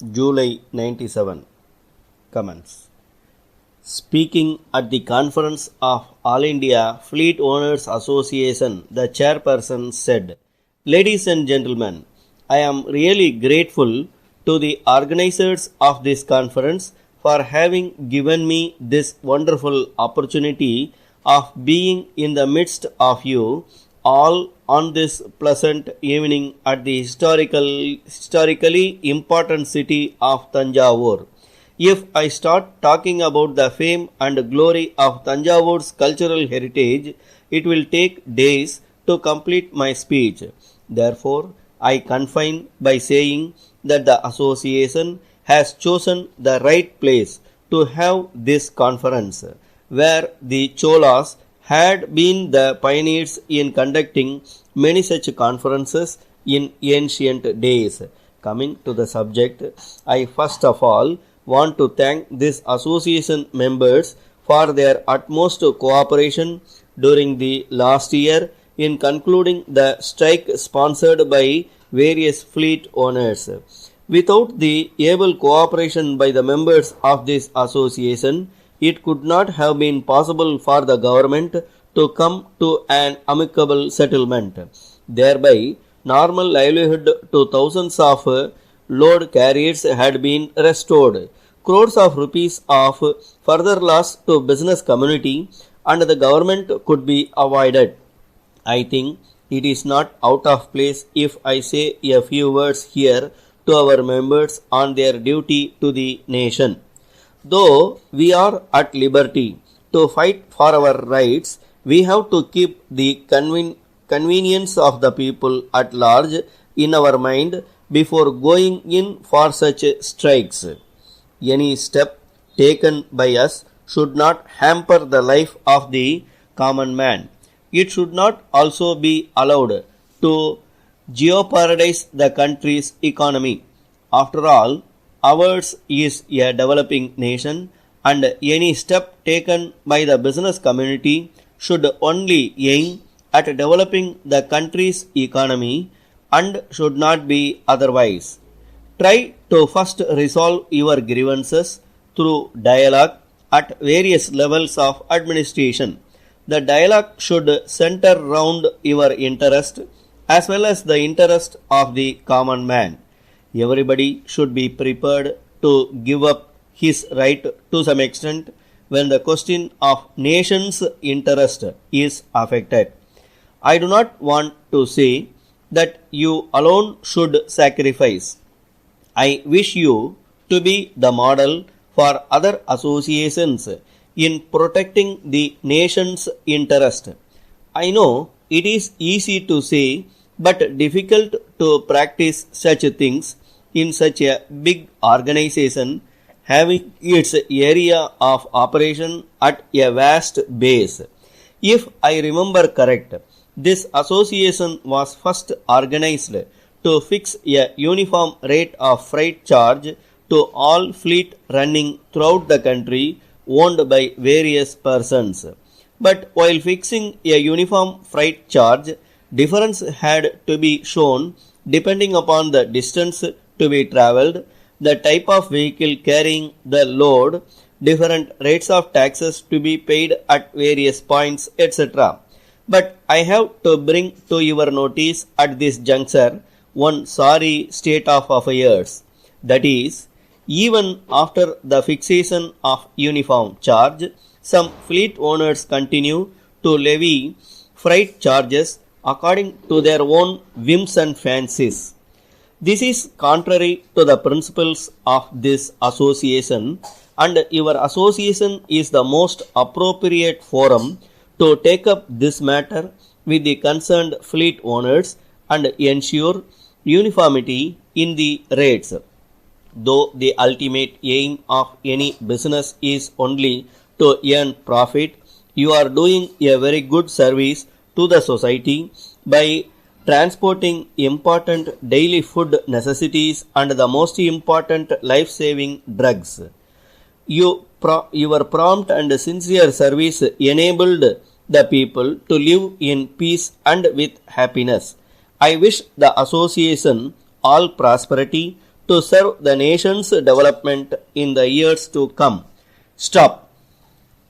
July 97. Comments. Speaking at the conference of All India Fleet Owners Association, the chairperson said, "Ladies and gentlemen, I am really grateful to the organizers of this conference for having given me this wonderful opportunity of being in the midst of you all on this pleasant evening at the historically important city of Tanjavur. If I start talking about the fame and glory of Tanjavur's cultural heritage, it will take days to complete my speech. Therefore, I confine by saying that the association has chosen the right place to have this conference, where the Cholas had been the pioneers in conducting many such conferences in ancient days. Coming to the subject, I first of all want to thank this association members for their utmost cooperation during the last year in concluding the strike sponsored by various fleet owners. Without the able cooperation by the members of this association, it could not have been possible for the government to come to an amicable settlement. Thereby, normal livelihood to thousands of load carriers had been restored. Crores of rupees of further loss to business community and the government could be avoided. I think it is not out of place if I say a few words here to our members on their duty to the nation. Though we are at liberty to fight for our rights, we have to keep the convenience of the people at large in our mind before going in for such strikes. Any step taken by us should not hamper the life of the common man. It should not also be allowed to jeopardize the country's economy. After all, ours is a developing nation, and any step taken by the business community should only aim at developing the country's economy and should not be otherwise. Try to first resolve your grievances through dialogue at various levels of administration. The dialogue should center round your interest as well as the interest of the common man. Everybody should be prepared to give up his right to some extent when the question of nation's interest is affected. I do not want to say that you alone should sacrifice. I wish you to be the model for other associations in protecting the nation's interest. I know it is easy to say but difficult to practice such things in such a big organization having its area of operation at a vast base. If I remember correct, this association was first organized to fix a uniform rate of freight charge to all fleet running throughout the country owned by various persons. But while fixing a uniform freight charge, difference had to be shown depending upon the distance to be travelled, the type of vehicle carrying the load, different rates of taxes to be paid at various points, etc. But I have to bring to your notice at this juncture one sorry state of affairs. That is, even after the fixation of uniform charge, some fleet owners continue to levy freight charges according to their own whims and fancies. This is contrary to the principles of this association, and your association is the most appropriate forum to take up this matter with the concerned fleet owners and ensure uniformity in the rates. Though the ultimate aim of any business is only to earn profit, you are doing a very good service to the society by transporting important daily food necessities and the most important life-saving drugs. Your prompt and sincere service enabled the people to live in peace and with happiness. I wish the association all prosperity to serve the nation's development in the years to come. Stop.